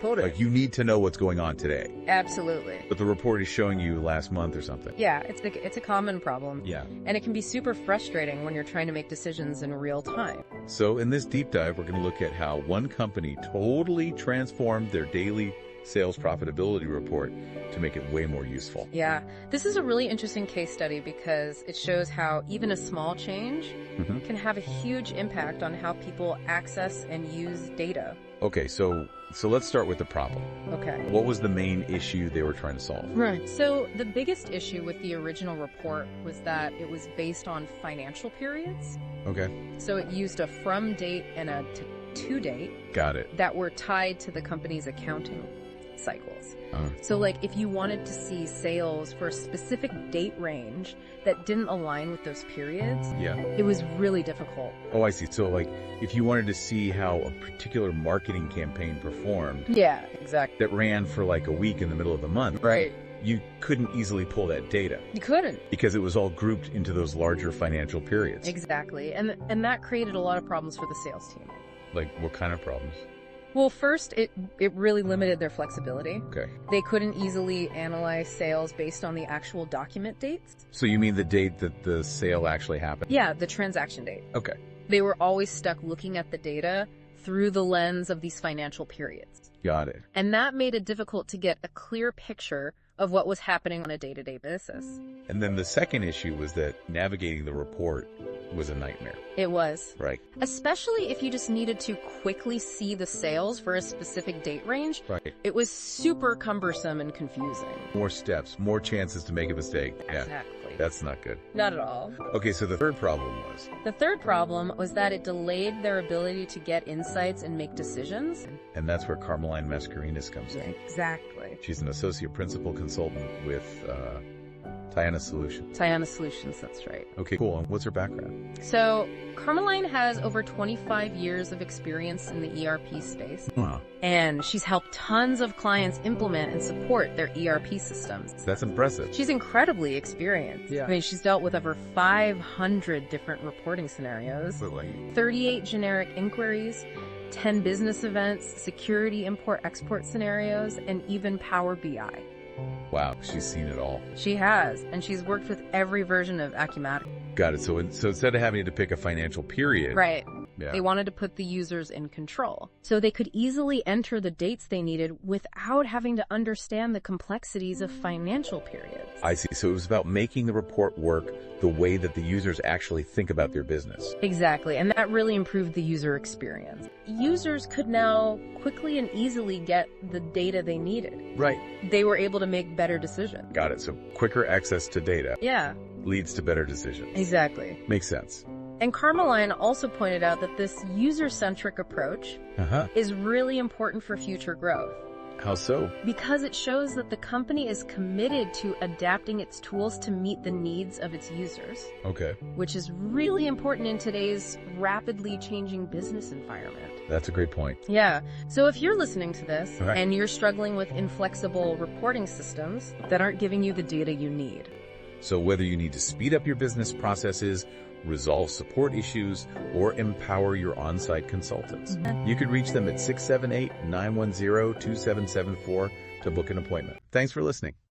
Totally. Like, you need to know what's going on today. Absolutely. But the report is showing you last month or something. Yeah, it's a common problem. Yeah. And it can be super frustrating when you're trying to make decisions in real time. So in this deep dive, we're going to look at how one company totally transformed their daily sales profitability report to make it way more useful. Yeah, this is a really interesting case study because it shows how even a small change can have a huge impact on how people access and use data. Okay, so let's start with the problem. Okay. What was the main issue they were trying to solve? Right. So the biggest issue with the original report was that it was based on financial periods. Okay. So it used a from date and a to date. Got it. That were tied to the company's accounting cycles. So like if you wanted to see sales for a specific date range that didn't align with those periods, it was really difficult. Oh, I see. So like if you wanted to see how a particular marketing campaign performed. Yeah, exactly. That ran for like a week in the middle of the month. Right. You couldn't easily pull that data. You couldn't. Because it was all grouped into those larger financial periods. Exactly. And that created a lot of problems for the sales team. Like what kind of problems? Well, first, it really limited their flexibility. Okay. They couldn't easily analyze sales based on the actual document dates. So you mean the date that the sale actually happened? Yeah, the transaction date. Okay. They were always stuck looking at the data through the lens of these financial periods. Got it. And that made it difficult to get a clear picture of what was happening on a day-to-day basis. And then the second issue was that navigating the report was a nightmare. It was. Right. Especially if you just needed to quickly see the sales for a specific date range. Right. It was super cumbersome and confusing. More steps, more chances to make a mistake. Exactly. Yeah. That's not good. Not at all. Okay, so the third problem was? The third problem was that it delayed their ability to get insights and make decisions. And that's where Carmeline Mascarenas comes in. Exactly. She's an associate principal consultant with Tiana Solutions. Tiana Solutions, that's right. Okay, cool. And what's her background? So, Carmeline has over 25 years of experience in the ERP space. Wow. And she's helped tons of clients implement and support their ERP systems. That's impressive. She's incredibly experienced. Yeah. I mean, she's dealt with over 500 different reporting scenarios, 38 generic inquiries, 10 business events, security import-export scenarios, and even Power BI. Wow, she's seen it all. She has, and she's worked with every version of Acumatica. Got it. So instead of having to pick a financial period. Right. Yeah. They wanted to put the users in control. So they could easily enter the dates they needed without having to understand the complexities of financial periods. I see. So it was about making the report work the way that the users actually think about their business. Exactly. And that really improved the user experience. Users could now quickly and easily get the data they needed. Right. They were able to make better decisions. Got it. So quicker access to data. Yeah. Leads to better decisions. Exactly. Makes sense. And Carmeline also pointed out that this user-centric approach is really important for future growth. How so? Because it shows that the company is committed to adapting its tools to meet the needs of its users. Okay. Which is really important in today's rapidly changing business environment. That's a great point. Yeah. So if you're listening to this and you're struggling with inflexible reporting systems that aren't giving you the data you need. So whether you need to speed up your business processes, resolve support issues, or empower your on-site consultants, you could reach them at 678-910-2774 to book an appointment. Thanks for listening.